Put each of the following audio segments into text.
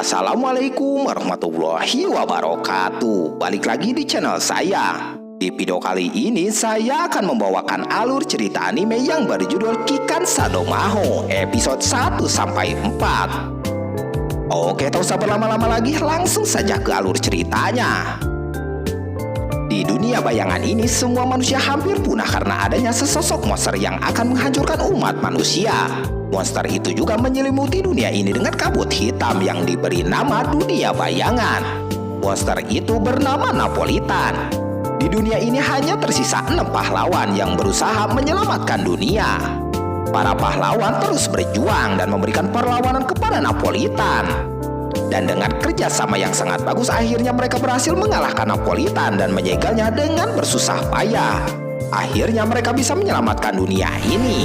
Assalamualaikum warahmatullahi wabarakatuh. Balik lagi di channel saya. Di video kali ini saya akan membawakan alur cerita anime yang berjudul Kikan Sadomaho episode 1-4. Oke, tak usah berlama-lama lagi, langsung saja ke alur ceritanya. Di dunia bayangan ini, semua manusia hampir punah karena adanya sesosok monster yang akan menghancurkan umat manusia. Monster itu juga menyelimuti dunia ini dengan kabut hitam yang diberi nama dunia bayangan. Monster itu bernama Napolitan. Di dunia ini hanya tersisa 6 pahlawan yang berusaha menyelamatkan dunia. Para pahlawan terus berjuang dan memberikan perlawanan kepada Napolitan. Dan dengan kerjasama yang sangat bagus, akhirnya mereka berhasil mengalahkan Napolitan dan menyegalnya dengan bersusah payah. Akhirnya mereka bisa menyelamatkan dunia ini.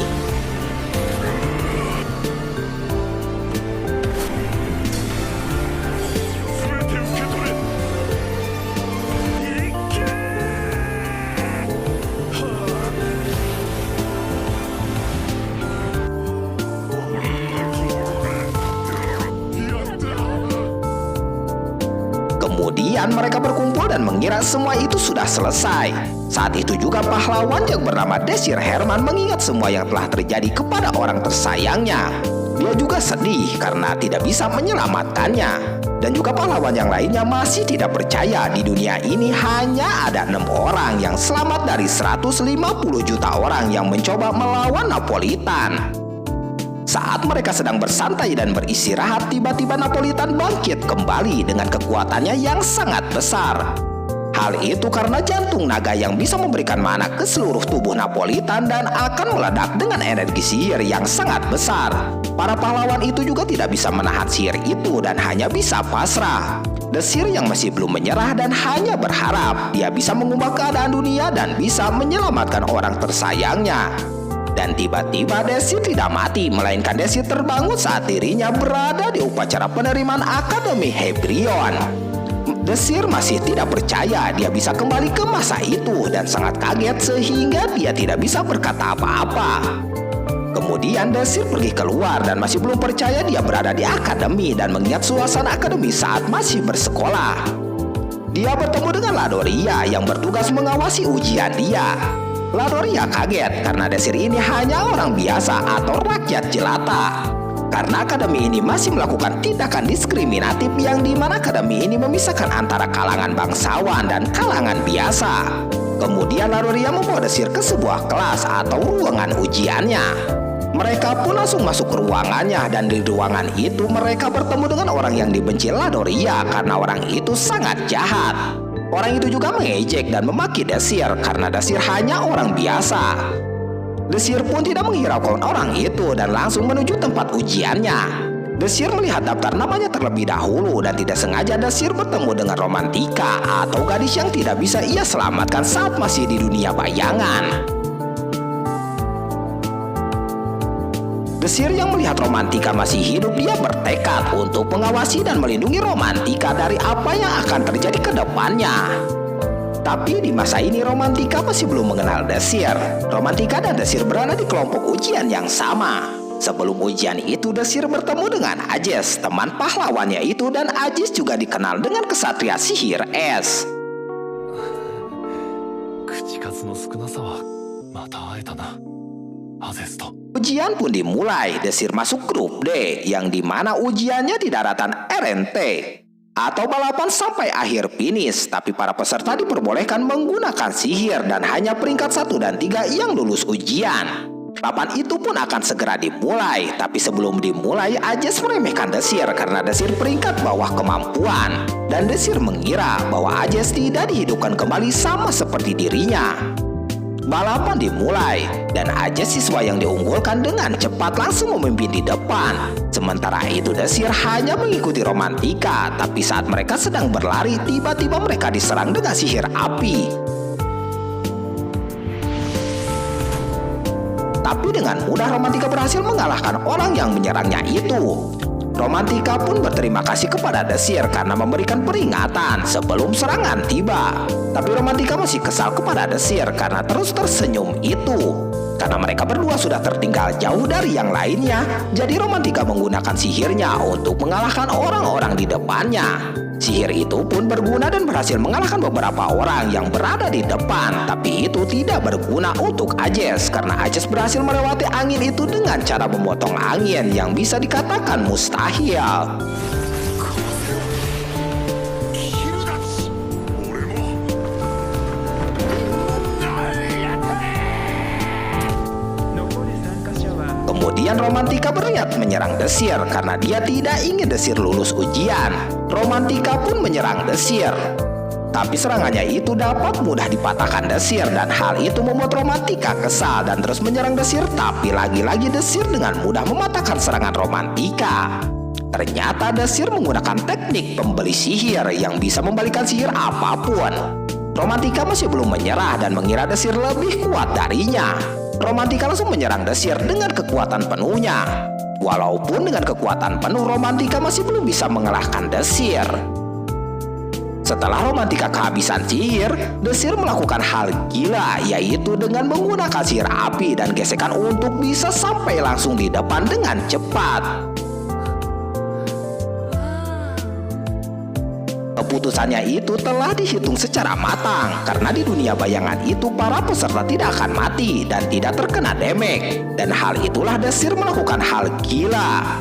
Kemudian mereka berkumpul dan mengira semua itu sudah selesai. Saat itu juga pahlawan yang bernama Desir Herman mengingat semua yang telah terjadi kepada orang tersayangnya. Dia juga sedih karena tidak bisa menyelamatkannya. Dan juga pahlawan yang lainnya masih tidak percaya di dunia ini hanya ada 6 orang yang selamat dari 150 juta orang yang mencoba melawan Napolitan. Saat mereka sedang bersantai dan beristirahat, tiba-tiba Napolitan bangkit kembali dengan kekuatannya yang sangat besar. Hal itu karena jantung naga yang bisa memberikan mana ke seluruh tubuh Napolitan dan akan meledak dengan energi sihir yang sangat besar. Para pahlawan itu juga tidak bisa menahan sihir itu dan hanya bisa pasrah. Desir yang masih belum menyerah dan hanya berharap dia bisa mengubah keadaan dunia dan bisa menyelamatkan orang tersayangnya. Dan tiba-tiba Desir tidak mati, melainkan Desir terbangun saat dirinya berada di upacara penerimaan Akademi Hebrion. Desir masih tidak percaya dia bisa kembali ke masa itu dan sangat kaget sehingga dia tidak bisa berkata apa-apa. Kemudian Desir pergi keluar dan masih belum percaya dia berada di akademi dan mengingat suasana akademi saat masih bersekolah. Dia bertemu dengan Ladoria yang bertugas mengawasi ujian dia. Ladoria kaget karena Desir ini hanya orang biasa atau rakyat jelata. Karena akademi ini masih melakukan tindakan diskriminatif yang dimana akademi ini memisahkan antara kalangan bangsawan dan kalangan biasa. Kemudian Ladoria membawa Desir ke sebuah kelas atau ruangan ujiannya. Mereka pun langsung masuk ke ruangannya dan di ruangan itu mereka bertemu dengan orang yang dibenci Ladoria karena orang itu sangat jahat. Orang itu juga mengejek dan memaki Desir karena Desir hanya orang biasa. Desir pun tidak menghiraukan orang itu dan langsung menuju tempat ujiannya. Desir melihat daftar namanya terlebih dahulu dan tidak sengaja Desir bertemu dengan Romantika atau gadis yang tidak bisa ia selamatkan saat masih di dunia bayangan. Desir yang melihat Romantika masih hidup, dia bertekad untuk mengawasi dan melindungi Romantika dari apa yang akan terjadi ke depannya. Tapi di masa ini Romantika masih belum mengenal Desir. Romantika dan Desir berada di kelompok ujian yang sama. Sebelum ujian itu Desir bertemu dengan Ajes, teman pahlawannya itu, dan Ajes juga dikenal dengan kesatria sihir es. Ujian pun dimulai. Desir masuk grup D yang dimana ujiannya di daratan RNT atau balapan sampai akhir finish. Tapi para peserta diperbolehkan menggunakan sihir dan hanya peringkat 1 dan 3 yang lulus ujian. Papan itu pun akan segera dimulai. Tapi sebelum dimulai, Ajes meremehkan Desir karena Desir peringkat bawah kemampuan. Dan Desir mengira bahwa Ajes tidak dihidupkan kembali sama seperti dirinya. Balapan dimulai dan Ajes siswa yang diunggulkan dengan cepat langsung memimpin di depan. Sementara itu Desir hanya mengikuti Romantika. Tapi saat mereka sedang berlari, tiba-tiba mereka diserang dengan sihir api. Tapi dengan mudah Romantika berhasil mengalahkan orang yang menyerangnya itu. Romantika pun berterima kasih kepada Desir karena memberikan peringatan sebelum serangan tiba. Tapi Romantika masih kesal kepada Desir karena terus tersenyum itu. Karena mereka berdua sudah tertinggal jauh dari yang lainnya, jadi Romantika menggunakan sihirnya untuk mengalahkan orang-orang di depannya. Sihir itu pun berguna dan berhasil mengalahkan beberapa orang yang berada di depan. Tapi itu tidak berguna untuk Ajes, karena Ajes berhasil melewati angin itu dengan cara memotong angin yang bisa dikatakan mustahil. Kemudian Romantika berniat menyerang Desir karena dia tidak ingin Desir lulus ujian. Romantika pun menyerang Desir. Tapi serangannya itu dapat mudah dipatahkan Desir dan hal itu membuat Romantika kesal dan terus menyerang Desir. Tapi lagi-lagi Desir dengan mudah mematahkan serangan Romantika. Ternyata Desir menggunakan teknik pembeli sihir yang bisa membalikan sihir apapun. Romantika masih belum menyerah dan mengira Desir lebih kuat darinya. Romantika langsung menyerang Desir dengan kekuatan penuhnya. Walaupun dengan kekuatan penuh, Romantika masih belum bisa mengalahkan Desir. Setelah Romantika kehabisan sihir, Desir melakukan hal gila, yaitu dengan menggunakan sihir api dan gesekan untuk bisa sampai langsung di depan dengan cepat. Keputusannya itu telah dihitung secara matang, karena di dunia bayangan itu para peserta tidak akan mati dan tidak terkena damage. Dan hal itulah Desir melakukan hal gila.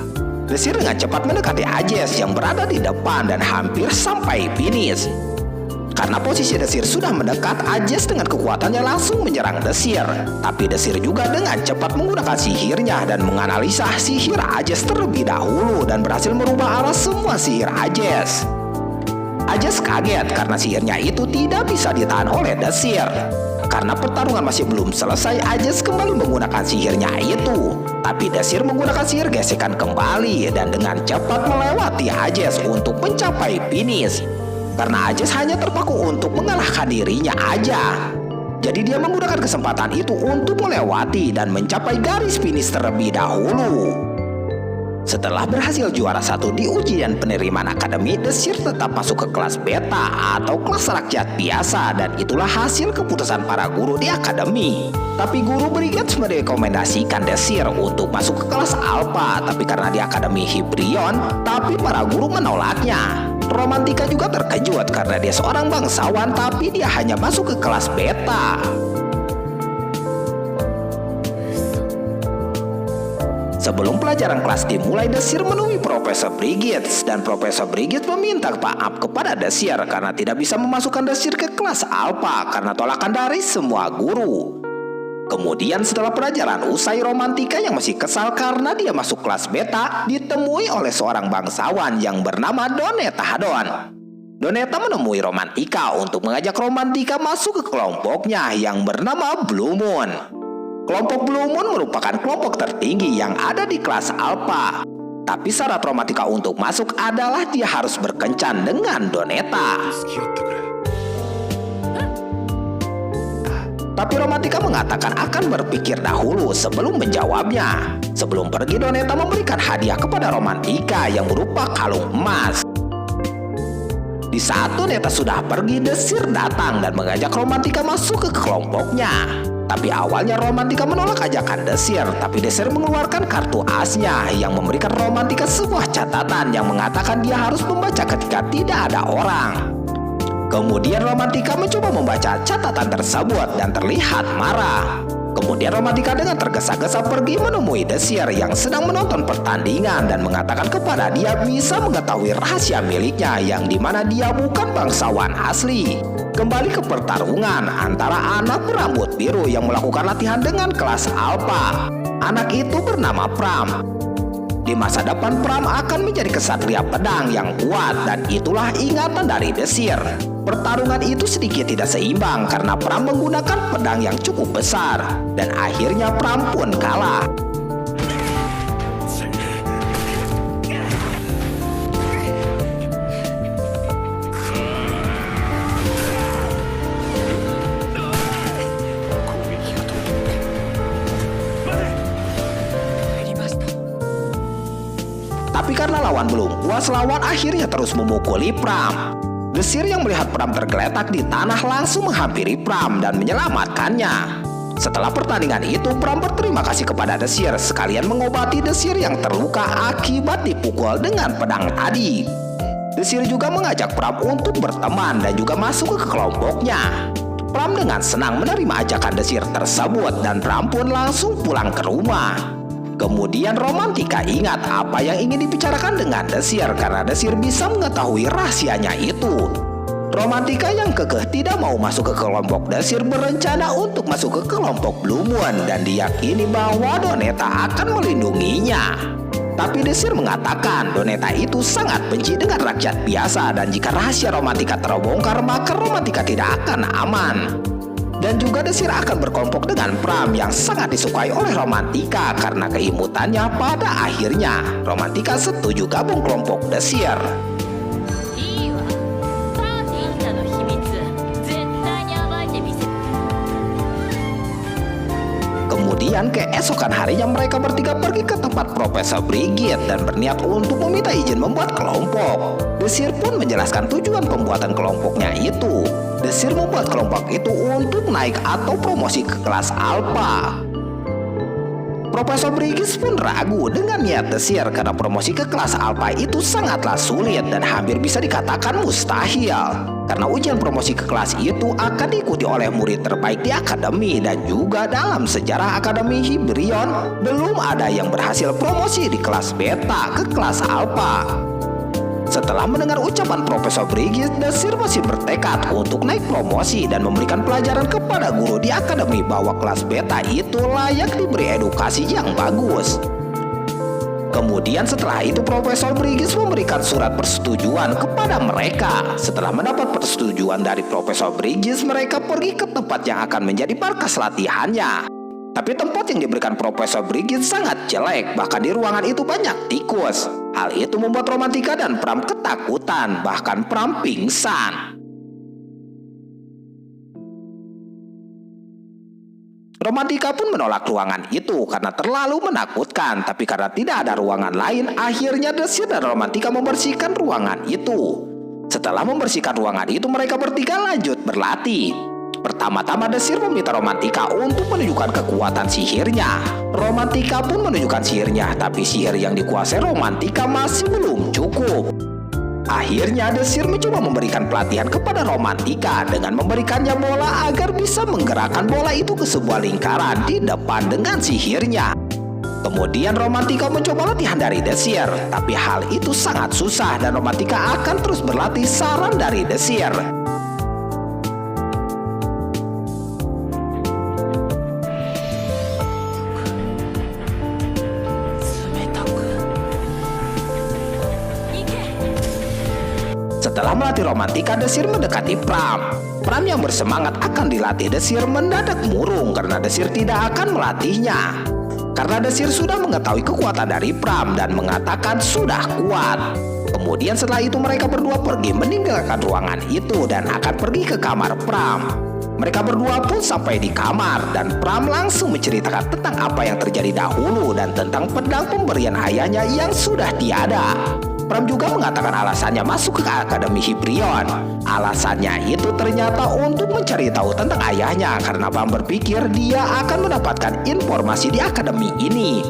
Desir dengan cepat mendekati Ajes yang berada di depan dan hampir sampai finish. Karena posisi Desir sudah mendekat, Ajes dengan kekuatannya langsung menyerang Desir. Tapi Desir juga dengan cepat menggunakan sihirnya dan menganalisa sihir Ajes terlebih dahulu dan berhasil merubah arah semua sihir Ajes. Ajes kaget karena sihirnya itu tidak bisa ditahan oleh Desir. Karena pertarungan masih belum selesai, Ajes kembali menggunakan sihirnya itu. Tapi Desir menggunakan sihir gesekan kembali dan dengan cepat melewati Ajes untuk mencapai finish. Karena Ajes hanya terpaku untuk mengalahkan dirinya aja. Jadi dia menggunakan kesempatan itu untuk melewati dan mencapai garis finish terlebih dahulu. Setelah berhasil juara 1 di ujian penerimaan akademi, Desir tetap masuk ke kelas beta atau kelas rakyat biasa, dan itulah hasil keputusan para guru di akademi. Tapi guru Brigade merekomendasikan Desir untuk masuk ke kelas alpha, tapi karena di akademi Hyprion, tapi para guru menolaknya. Romantika juga terkejut karena dia seorang bangsawan, tapi dia hanya masuk ke kelas beta. Sebelum pelajaran kelas dimulai, Desir menemui Profesor Brigade dan Profesor Brigade meminta maaf kepada Desir karena tidak bisa memasukkan Desir ke kelas alpha karena tolakan dari semua guru. Kemudian setelah pelajaran usai, Romantika yang masih kesal karena dia masuk kelas beta ditemui oleh seorang bangsawan yang bernama Doneta Hadon. Doneta menemui Romantika untuk mengajak Romantika masuk ke kelompoknya yang bernama Blue Moon. Kelompok Blue Moon merupakan kelompok tertinggi yang ada di kelas alpha. Tapi syarat Romantika untuk masuk adalah dia harus berkencan dengan Doneta. Tapi Romantika mengatakan akan berpikir dahulu sebelum menjawabnya. Sebelum pergi, Doneta memberikan hadiah kepada Romantika yang berupa kalung emas. Di saat Doneta sudah pergi, Desir datang dan mengajak Romantika masuk ke kelompoknya. Tapi awalnya Romantika menolak ajakan Desir, tapi Desir mengeluarkan kartu asnya yang memberikan Romantika sebuah catatan yang mengatakan dia harus membaca ketika tidak ada orang. Kemudian Romantika mencoba membaca catatan tersebut dan terlihat marah. Kemudian Romantika dengan tergesa-gesa pergi menemui Desir yang sedang menonton pertandingan dan mengatakan kepada dia bisa mengetahui rahasia miliknya yang dimana dia bukan bangsawan asli. Kembali ke pertarungan antara anak berambut biru yang melakukan latihan dengan kelas alpha. Anak itu bernama Pram. Di masa depan Pram akan menjadi kesatria pedang yang kuat dan itulah ingatan dari Desir. Pertarungan itu sedikit tidak seimbang karena Pram menggunakan pedang yang cukup besar dan akhirnya Pram pun kalah. Tapi karena lawan belum puas, lawan akhirnya terus memukuli Pram. Desir yang melihat Pram tergeletak di tanah langsung menghampiri Pram dan menyelamatkannya. Setelah pertandingan itu, Pram berterima kasih kepada Desir sekalian mengobati Desir yang terluka akibat dipukul dengan pedang tadi. Desir juga mengajak Pram untuk berteman dan juga masuk ke kelompoknya. Pram dengan senang menerima ajakan Desir tersebut dan Pram pun langsung pulang ke rumah. Kemudian Romantika ingat apa yang ingin dibicarakan dengan Desir karena Desir bisa mengetahui rahasianya itu. Romantika yang kekeh tidak mau masuk ke kelompok Desir berencana untuk masuk ke kelompok Blue Moon dan diyakini bahwa Donetta akan melindunginya. Tapi Desir mengatakan Donetta itu sangat benci dengan rakyat biasa dan jika rahasia Romantika terbongkar maka Romantika tidak akan aman. Dan juga Desir akan berkelompok dengan Pram yang sangat disukai oleh Romantika karena keimutannya. Pada akhirnya Romantika setuju gabung kelompok Desir. Kemudian keesokan harinya mereka bertiga pergi ke tempat Profesor Brigit dan berniat untuk meminta izin membuat kelompok. Desir pun menjelaskan tujuan pembuatan kelompoknya itu. Desir membuat kelompok itu untuk naik atau promosi ke kelas Alpha. Profesor Brigis pun ragu dengan niat Desir karena promosi ke kelas Alpha itu sangatlah sulit dan hampir bisa dikatakan mustahil. Karena ujian promosi ke kelas itu akan diikuti oleh murid terbaik di akademi dan juga dalam sejarah Akademi Hybrion belum ada yang berhasil promosi di kelas beta ke kelas alpha. Setelah mendengar ucapan Profesor Brigis, Desir masih bertekad untuk naik promosi dan memberikan pelajaran kepada guru di akademi bahwa kelas beta itu layak diberi edukasi yang bagus. Kemudian setelah itu Profesor Brigis memberikan surat persetujuan kepada mereka. Setelah mendapat persetujuan dari Profesor Brigis, mereka pergi ke tempat yang akan menjadi markas latihannya. Tapi tempat yang diberikan Profesor Brigis sangat jelek, bahkan di ruangan itu banyak tikus. Hal itu membuat Romantika dan Pram ketakutan, bahkan Pram pingsan. Romantika pun menolak ruangan itu karena terlalu menakutkan. Tapi karena tidak ada ruangan lain, akhirnya Desir dan Romantika membersihkan ruangan itu. Setelah membersihkan ruangan itu, mereka bertiga lanjut berlatih. Pertama-tama Desir meminta Romantika untuk menunjukkan kekuatan sihirnya. Romantika pun menunjukkan sihirnya, tapi sihir yang dikuasai Romantika masih belum cukup. Akhirnya Desir mencoba memberikan pelatihan kepada Romantika dengan memberikannya bola agar bisa menggerakkan bola itu ke sebuah lingkaran di depan dengan sihirnya. Kemudian Romantika mencoba latihan dari Desir, tapi hal itu sangat susah dan Romantika akan terus berlatih saran dari Desir. Setelah melatih Romantika, Desir mendekati Pram. Pram yang bersemangat akan dilatih Desir mendadak murung karena Desir tidak akan melatihnya. Karena Desir sudah mengetahui kekuatan dari Pram dan mengatakan sudah kuat. Kemudian setelah itu mereka berdua pergi meninggalkan ruangan itu dan akan pergi ke kamar Pram. Mereka berdua pun sampai di kamar dan Pram langsung menceritakan tentang apa yang terjadi dahulu dan tentang pedang pemberian ayahnya yang sudah tiada. Pram juga mengatakan alasannya masuk ke Akademi Hybrion. Alasannya itu ternyata untuk mencari tahu tentang ayahnya karena Pram berpikir dia akan mendapatkan informasi di akademi ini.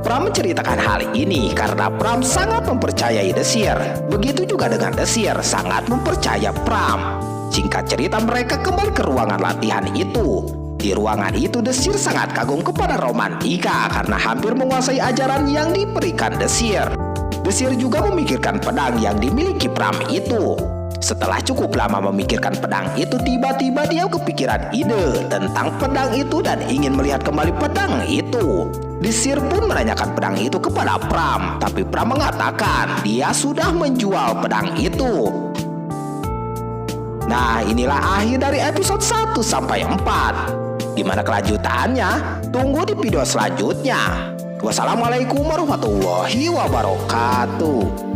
Pram menceritakan hal ini karena Pram sangat mempercayai Desir. Begitu juga dengan Desir sangat mempercaya Pram. Singkat cerita mereka kembali ke ruangan latihan itu. Di ruangan itu Desir sangat kagum kepada Romantika karena hampir menguasai ajaran yang diberikan Desir. Desir juga memikirkan pedang yang dimiliki Pram itu. Setelah cukup lama memikirkan pedang itu, tiba-tiba dia kepikiran ide tentang pedang itu dan ingin melihat kembali pedang itu. Desir pun menanyakan pedang itu kepada Pram, tapi Pram mengatakan dia sudah menjual pedang itu. Nah, inilah akhir dari episode 1 sampai 4. Gimana kelanjutannya? Tunggu di video selanjutnya. Wassalamualaikum warahmatullahi wabarakatuh.